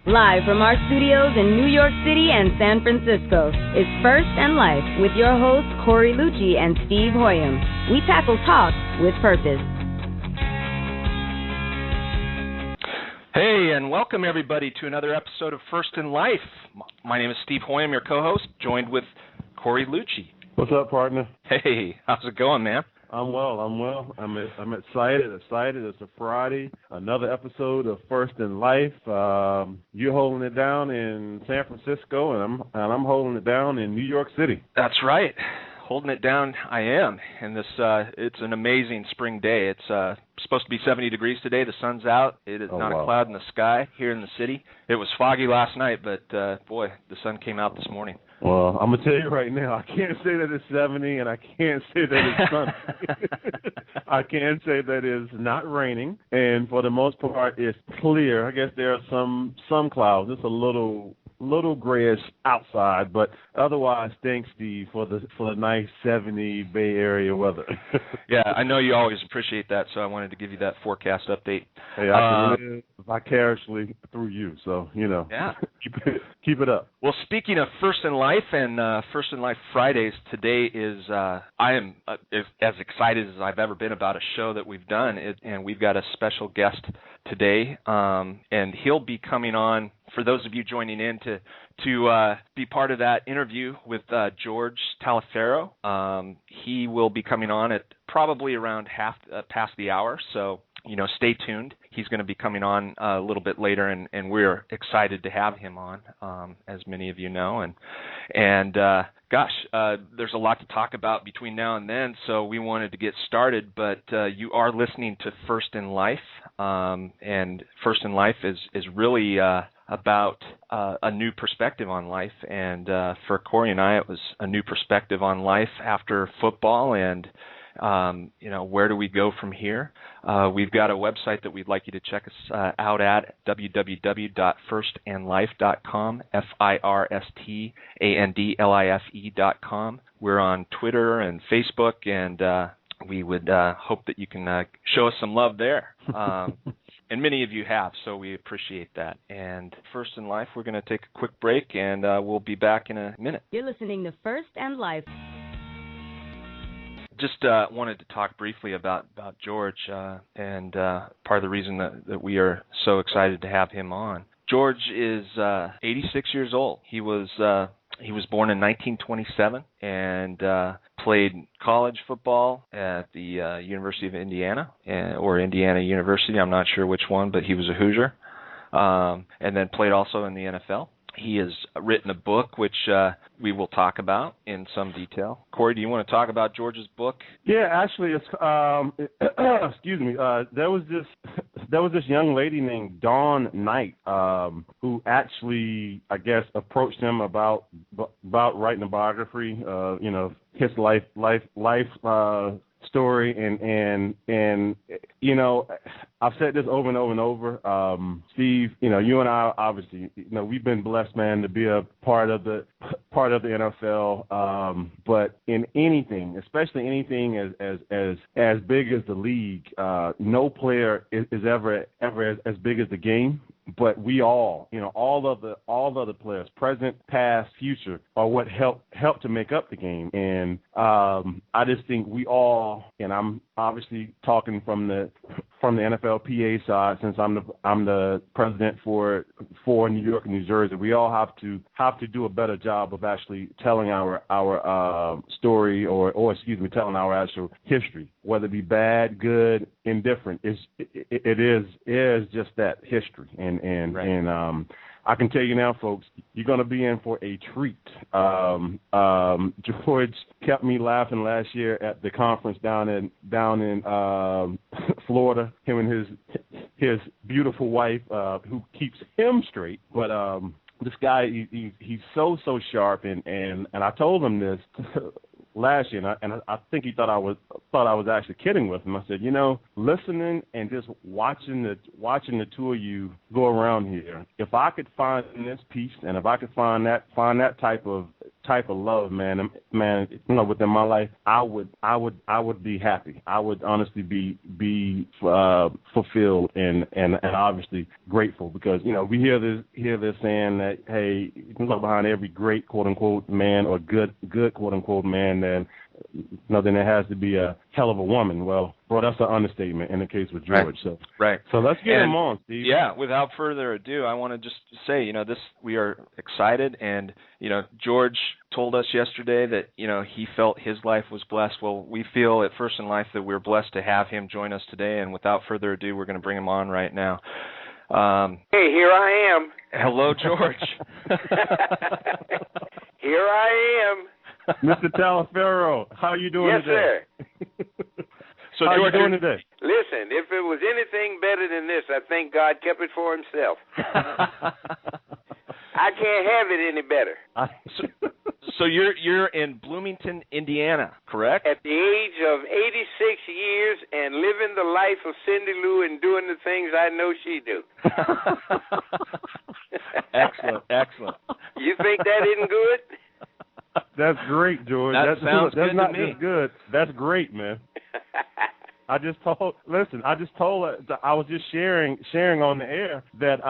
Live from our studios in New York City and San Francisco is First and Life with your hosts Corey Lucci and Steve Hoyam. We tackle talk with purpose. Hey, and welcome everybody to another episode of First in Life. My name is Steve Hoyam, your co-host, joined with Corey Lucci. What's up, partner? Hey, how's it going, man? I'm well. I'm excited. It's a Friday, another episode of First in Life. You're holding it down in San Francisco, and I'm holding it down in New York City. That's right. Holding it down, I am. And it's an amazing spring day. It's supposed to be 70 degrees today. The sun's out. It is not a cloud in the sky here in the city. It was foggy last night, but boy, the sun came out this morning. Well, I'm going to tell you right now, I can't say that it's 70, and I can't say that it's sunny. I can say that it's not raining, and for the most part, it's clear. I guess there are some clouds. It's a little grayish outside, but otherwise, thanks, Steve, for the nice 70 Bay Area weather. Yeah, I know you always appreciate that, so I wanted to give you that forecast update. Hey, I can live vicariously through you, so, yeah. keep it up. Well, speaking of First in Life and First in Life Fridays, today is, I am as excited as I've ever been about a show that we've done, and we've got a special guest today, and he'll be coming on, for those of you joining in, to be part of that interview with George Taliaferro. He will be coming on at probably around past the hour, so stay tuned. He's going to be coming on a little bit later, and we're excited to have him on, as many of you know. And gosh, there's a lot to talk about between now and then, so we wanted to get started. But you are listening to First in Life, and First in Life is really about a new perspective on life. And for Corey and I, it was a new perspective on life after football, and where do we go from here? We've got a website that we'd like you to check us out at, www.firstandlife.com, firstandlife.com. We're on Twitter and Facebook, and we would hope that you can show us some love there. And many of you have, so we appreciate that. And First in Life, we're going to take a quick break, and we'll be back in a minute. You're listening to First and Life. Just wanted to talk briefly about George, and part of the reason that we are so excited to have him on. George is 86 years old. He was born in 1927 and played college football at the University of Indiana, or Indiana University. I'm not sure which one, but he was a Hoosier, and then played also in the NFL. He has written a book, which we will talk about in some detail. Corey, do you want to talk about George's book? Yeah, actually, it's excuse me. There was this young lady named Dawn Knight who actually, I guess, approached him about writing a biography. His life story, and I've said this over and over and over. Steve, you and I obviously, we've been blessed, man, to be a part of the NFL. But in anything, especially anything as big as the league, no player is ever as big as the game. But we all of the players, present, past, future, are what help to make up the game. And I just think we all, and I'm obviously talking from the NFLPA side, since I'm the president for New York and New Jersey. We all have to do a better job of actually telling our story, or telling our actual history, whether it be bad, good, indifferent. It is just that, history. And I can tell you now, folks, you're going to be in for a treat. George kept me laughing last year at the conference down in Florida. Him and his beautiful wife, who keeps him straight. But this guy, he's so sharp, and I told him this last year, and I think he thought I was actually kidding with him. I said, listening and just watching the two of you go around here, if I could find this piece, and if I could find that type of type of love, man, within my life, I would be happy. I would honestly be fulfilled and obviously grateful, because we hear this saying that, hey, you can look behind every great quote unquote man or good quote unquote man, then there has to be a hell of a woman. Well, bro, that's an understatement in the case with George. Right. So let's get him on, Steve. Yeah, without further ado, I want to just say, we are excited, and George told us yesterday that he felt his life was blessed. Well, we feel at First in Life that we're blessed to have him join us today, and without further ado, we're going to bring him on right now. Hey, here I am. Hello, George. Here I am. Mr. Taliaferro, how are you doing today? Yes, sir. So, how George, are you doing today? Listen, if it was anything better than this, I think God kept it for himself. I can't have it any better. So you're in Bloomington, Indiana, correct? At the age of 86 years and living the life of Cindy Lou and doing the things I know she do. Excellent. You think that isn't good? That's great, George. That sounds that's good not to me. just good. That's great, man. I was just sharing on the air that,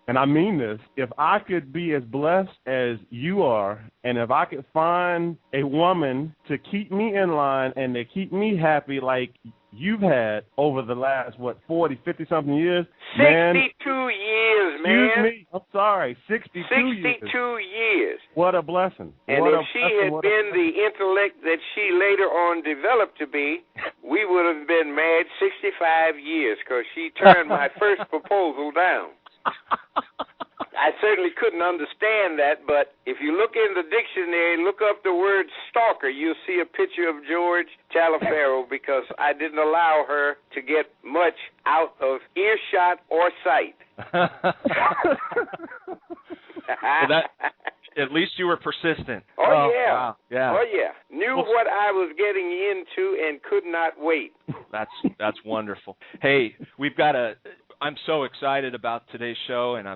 and I mean this, if I could be as blessed as you are, and if I could find a woman to keep me in line and to keep me happy like you've had over the last, 40, 50-something years? 62 years, man. Excuse me. I'm sorry. 62 years. What a blessing. And if she had been the intellect that she later on developed to be, we would have been married 65 years, because she turned my first proposal down. I certainly couldn't understand that, but if you look in the dictionary, look up the word stalker, you'll see a picture of George Taliaferro, because I didn't allow her to get much out of earshot or sight. Well, at least you were persistent. Oh, yeah. Wow. Yeah. Oh, yeah. Knew what I was getting into and could not wait. That's wonderful. Hey, I'm so excited about today's show, and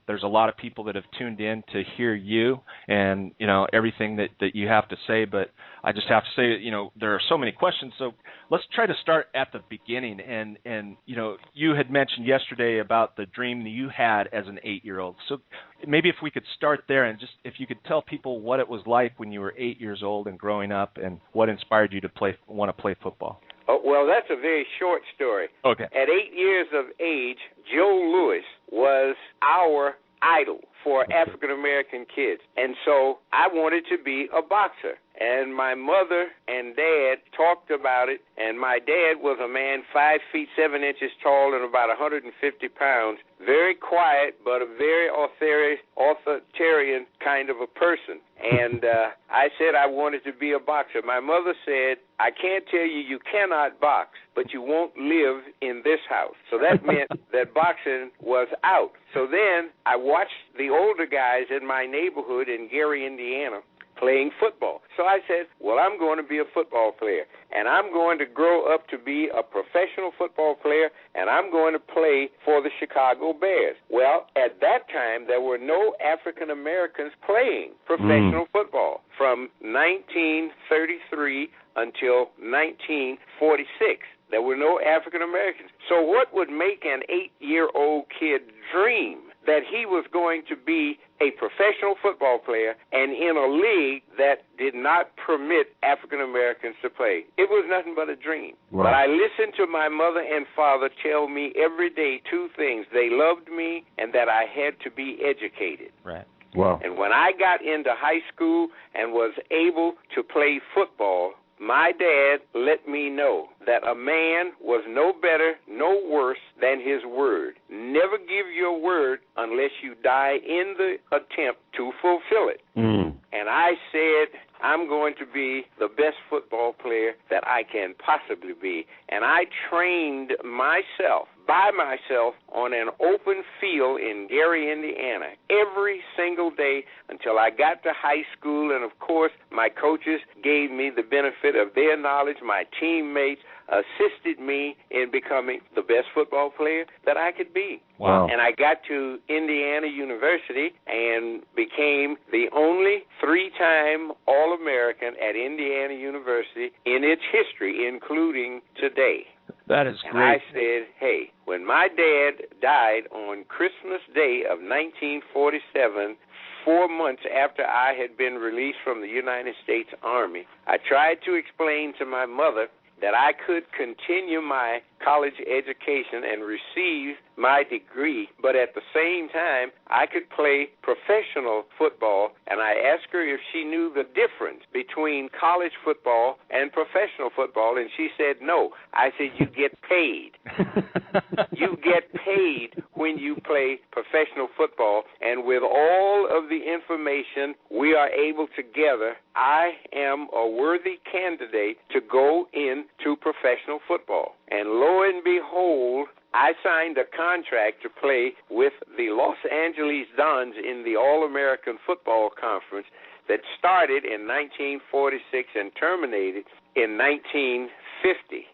there's a lot of people that have tuned in to hear you and everything that you have to say. But I just have to say, there are so many questions. So let's try to start at the beginning. And you had mentioned yesterday about the dream that you had as an 8-year-old. So maybe if we could start there, and just if you could tell people what it was like when you were 8 years old and growing up, and what inspired you to want to play football. Oh, well, that's a very short story. Okay. At 8 years of age, Joe Louis was our idol for African-American kids. And so I wanted to be a boxer. And my mother and dad talked about it, and my dad was a man 5 feet 7 inches tall and about 150 pounds, very quiet but a very authoritarian kind of a person. And I said I wanted to be a boxer. My mother said, I can't tell you cannot box, but you won't live in this house. So that meant that boxing was out. So then I watched the older guys in my neighborhood in Gary, Indiana, playing football. So I said, well, I'm going to be a football player, and I'm going to grow up to be a professional football player, and I'm going to play for the Chicago Bears. Well, at that time, there were no African Americans playing professional football from 1933 until 1946. There were no African Americans. So what would make an 8-year-old kid dream that he was going to be a professional football player and in a league that did not permit African Americans to play? It was nothing but a dream. Wow. But I listened to my mother and father tell me every day 2 things. They loved me and that I had to be educated. Right. Wow. And when I got into high school and was able to play football, my dad let me know that a man was no better, no worse than his word. Never give your word unless you die in the attempt to fulfill it. And I said, I'm going to be the best football player that I can possibly be. And I trained myself, by myself, on an open field in Gary, Indiana, every single day until I got to high school. And, of course, my coaches gave me the benefit of their knowledge. My teammates assisted me in becoming the best football player that I could be. Wow. And I got to Indiana University and became the only 3 three-time All-American at Indiana University in its history, including today. That is and great. I said, hey, when my dad died on Christmas Day of 1947, 4 months after I had been released from the United States Army, I tried to explain to my mother that I could continue my college education and receive my degree, but at the same time, I could play professional football, and I asked her if she knew the difference between college football and professional football, and she said no. I said, you get paid. You get paid when you play professional football, and with all of the information we are able to gather, I am a worthy candidate to go into professional football. And lo and behold, I signed a contract to play with the Los Angeles Dons in the All-American Football Conference that started in 1946 and terminated in 1950.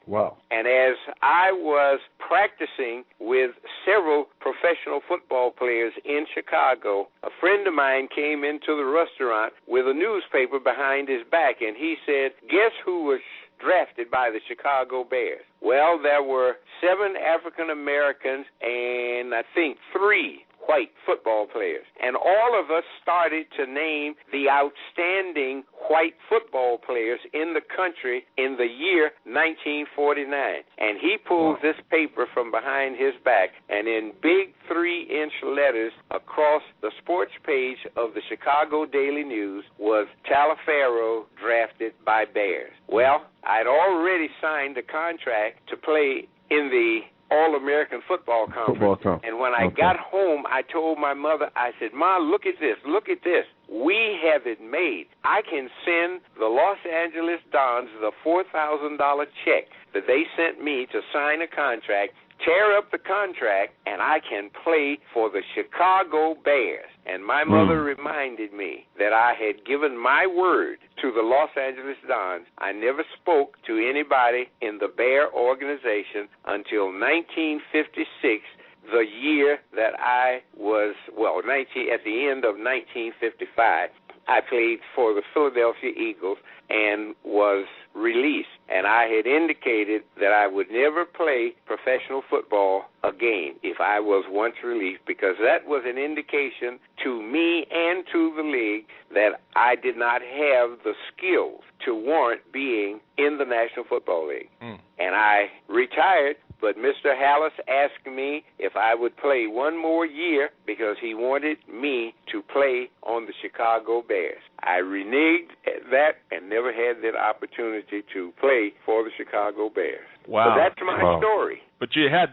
Wow. And as I was practicing with several professional football players in Chicago, a friend of mine came into the restaurant with a newspaper behind his back, and he said, guess who was drafted by the Chicago Bears? Well, there were 7 African Americans and I think 3 white football players. And all of us started to name the outstanding white football players in the country in the year 1949. And he pulls this paper from behind his back, and in big 3-inch letters across the sports page of the Chicago Daily News was Taliaferro drafted by Bears. Well, I'd already signed a contract to play in the All-American Football Conference. And when I got home, I told my mother, I said, Ma, look at this. Look at this. We have it made. I can send the Los Angeles Dons the $4,000 check that they sent me to sign a contract, tear up the contract, and I can play for the Chicago Bears. And my mother reminded me that I had given my word to the Los Angeles Dons. I never spoke to anybody in the Bear organization until 1956, the year that I was, at the end of 1955. I played for the Philadelphia Eagles and was released. And I had indicated that I would never play professional football again if I was once released, because that was an indication to me and to the league that I did not have the skills to warrant being in the National Football League. And I retired. But Mr. Halas asked me if I would play one more year because he wanted me to play on the Chicago Bears. I reneged at that and never had that opportunity to play for the Chicago Bears. Wow. So that's my story. But you had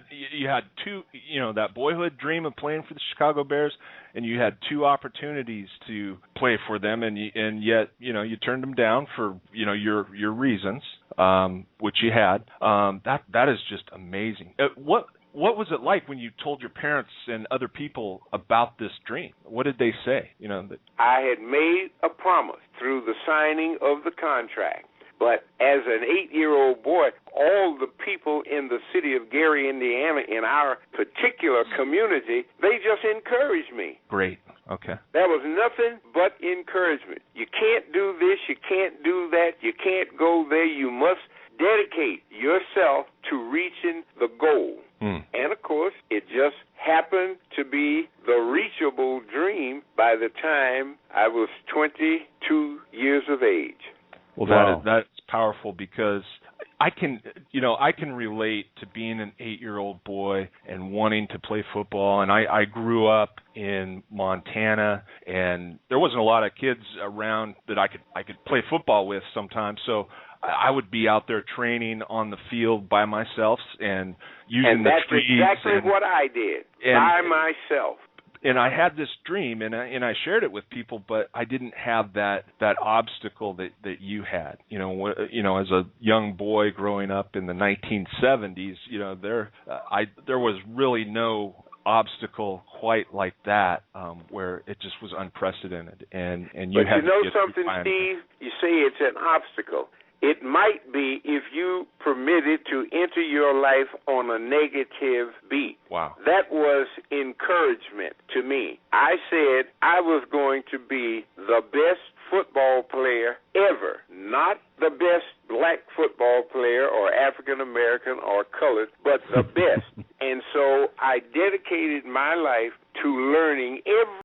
2, that boyhood dream of playing for the Chicago Bears, and you had 2 opportunities to play for them, and yet you turned them down for your reasons, which you had. That is just amazing. What was it like when you told your parents and other people about this dream? What did they say? I had made a promise through the signing of the contract. But as an 8-year-old boy, all the people in the city of Gary, Indiana, in our particular community, they just encouraged me. Great. Okay. There was nothing but encouragement. You can't do this. You can't do that. You can't go there. You must dedicate yourself to reaching the goal. And, of course, it just happened to be the reachable dream by the time I was 22 years of age. Well, that's powerful, because I can relate to being an 8-year-old boy and wanting to play football. And I grew up in Montana, and there wasn't a lot of kids around that I could play football with sometimes. So I would be out there training on the field by myself and using the trees. And that's exactly what I did, by myself. And I had this dream, and I shared it with people, but I didn't have that obstacle that you had. As a young boy growing up in the 1970s, there was really no obstacle quite like that, where it just was unprecedented. And you had something, Steve? You say it's an obstacle. It might be if you permitted to enter your life on a negative beat. Wow. That was encouragement to me. I said I was going to be the the best football player ever, not the best black football player or African American or colored, but the best. And so I dedicated my life to learning every